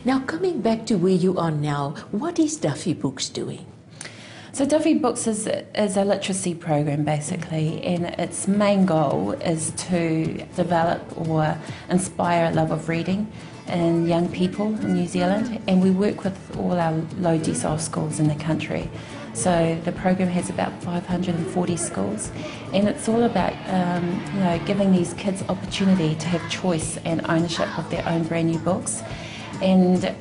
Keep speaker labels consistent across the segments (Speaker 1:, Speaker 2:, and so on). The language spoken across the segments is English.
Speaker 1: Now, coming back to where you are now, what is Duffy Books doing?
Speaker 2: So Duffy Books is a literacy program basically, and its main goal is to develop or inspire a love of reading in young people in New Zealand, and we work with all our low decile schools in the country. So the program has about 540 schools, and it's all about giving these kids opportunity to have choice and ownership of their own brand new books, and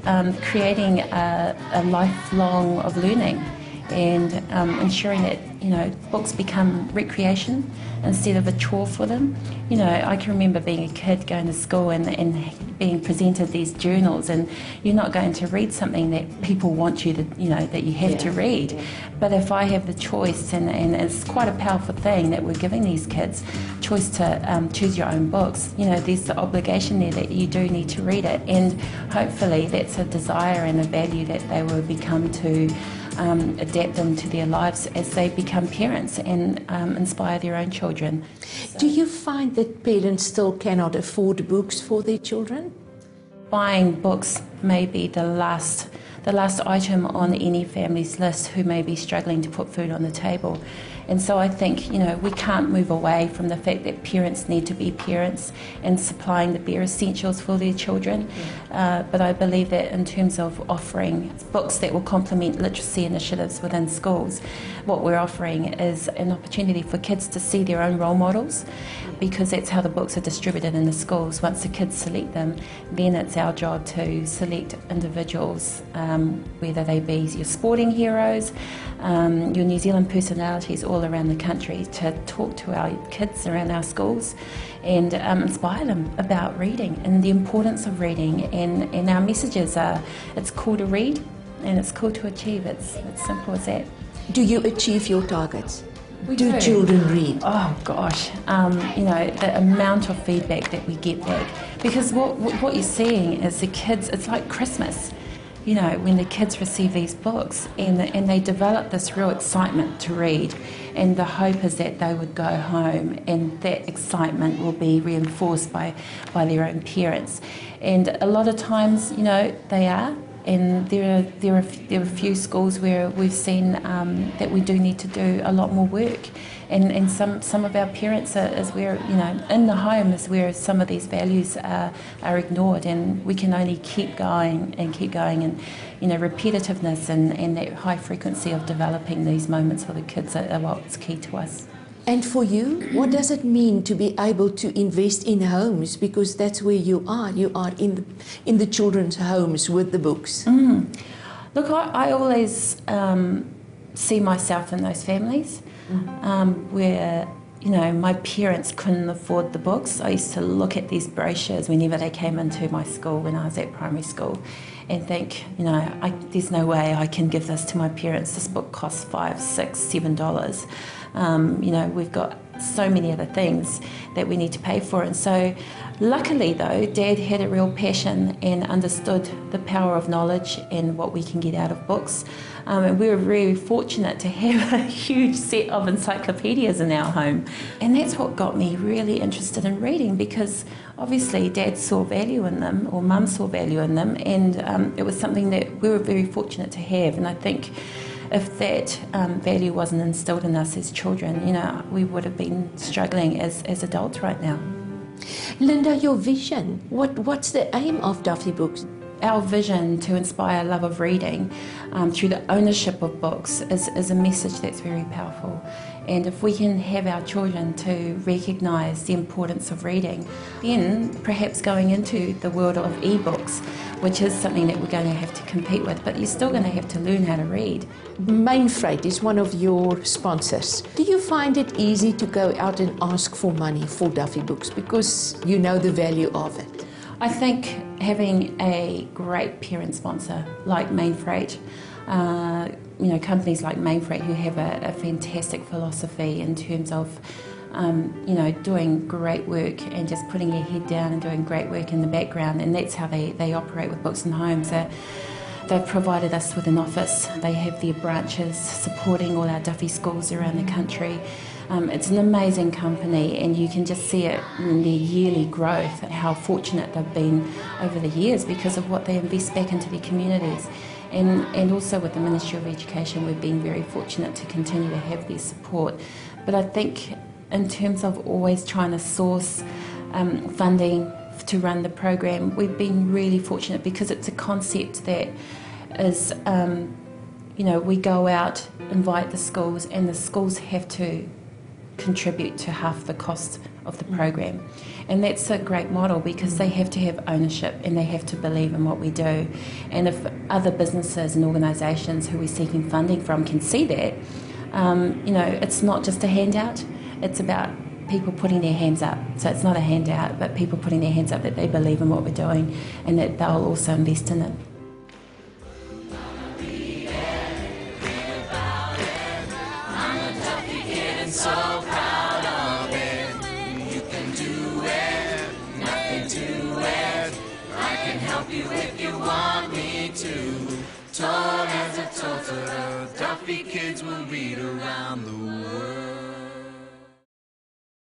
Speaker 2: creating a lifelong of learning, and ensuring that books become recreation instead of a chore for them. I can remember being a kid going to school and being presented these journals, and you're not going to read something that people want you to, that you have to read. But if I have the choice, and it's quite a powerful thing that we're giving these kids, choice to choose your own books, there's the obligation there that you do need to read it, and hopefully that's a desire and a value that they will become to adapt into their lives as they become parents and inspire their own children.
Speaker 1: Do you find that parents still cannot afford books for their children?
Speaker 2: Buying books may be the last item on any family's list who may be struggling to put food on the table. And so I think, we can't move away from the fact that parents need to be parents and supplying the bare essentials for their children. But I believe that in terms of offering books that will complement literacy initiatives within schools, what we're offering is an opportunity for kids to see their own role models, because that's how the books are distributed in the schools. Once the kids select them, then it's our job to select individuals, whether they be your sporting heroes, your New Zealand personalities all around the country, to talk to our kids around our schools and inspire them about reading and the importance of reading. And our messages are, it's cool to read and it's cool to achieve. It's simple as that.
Speaker 1: Do you achieve your targets?
Speaker 2: We
Speaker 1: do children read?
Speaker 2: Oh gosh, the amount of feedback that we get back, because what you're seeing is the kids, it's like Christmas. When the kids receive these books and they develop this real excitement to read, and the hope is that they would go home and that excitement will be reinforced by their own parents. And a lot of times, they are. And there are a few schools where we've seen that we do need to do a lot more work, and some of our parents is where in the home is where some of these values are ignored, and we can only keep going, and repetitiveness and that high frequency of developing these moments for the kids are what's key to us.
Speaker 1: And for you, what does it mean to be able to invest in homes? Because that's where you are. You are in the children's homes with the books.
Speaker 2: Look, I always see myself in those families where, my parents couldn't afford the books. I used to look at these brochures whenever they came into my school when I was at primary school and think, there's no way I can give this to my parents. This book costs $5, $6, $7. We've got so many other things that we need to pay for. And so luckily though, Dad had a real passion and understood the power of knowledge and what we can get out of books. And we were very fortunate to have a huge set of encyclopedias in our home. And that's what got me really interested in reading, because obviously Dad saw value in them, or Mum saw value in them, and it was something that we were very fortunate to have. And I think if that value wasn't instilled in us as children, we would have been struggling as adults right now.
Speaker 1: Linda, your vision, what's the aim of Duffy Books?
Speaker 2: Our vision to inspire love of reading through the ownership of books is a message that's very powerful. And if we can have our children to recognise the importance of reading, then perhaps going into the world of e-books, which is something that we're going to have to compete with, but you're still going to have to learn how to read.
Speaker 1: Mainfreight is one of your sponsors. Do you find it easy to go out and ask for money for Duffy Books because you know the value of it?
Speaker 2: I think having a great parent sponsor like Mainfreight, companies like Mainfreight who have a fantastic philosophy in terms of, doing great work and just putting your head down and doing great work in the background, and that's how they operate with books and homes. They've provided us with an office. They have their branches supporting all our Duffy schools around the country. It's an amazing company, and you can just see it in their yearly growth, how fortunate they've been over the years because of what they invest back into their communities. And also with the Ministry of Education, we've been very fortunate to continue to have their support. But I think in terms of always trying to source funding to run the program, we've been really fortunate because it's a concept that is, we go out, invite the schools, and the schools have to contribute to half the cost of the program. And that's a great model because they have to have ownership and they have to believe in what we do. And if other businesses and organisations who we're seeking funding from can see that, it's not just a handout, it's about people putting their hands up. So it's not a handout, but people putting their hands up that they believe in what we're doing and that they'll also invest in it.
Speaker 3: So proud of it. You can do it, nothing to it. I can help you if you want me to. Told as a total, Duffy kids will read around the world.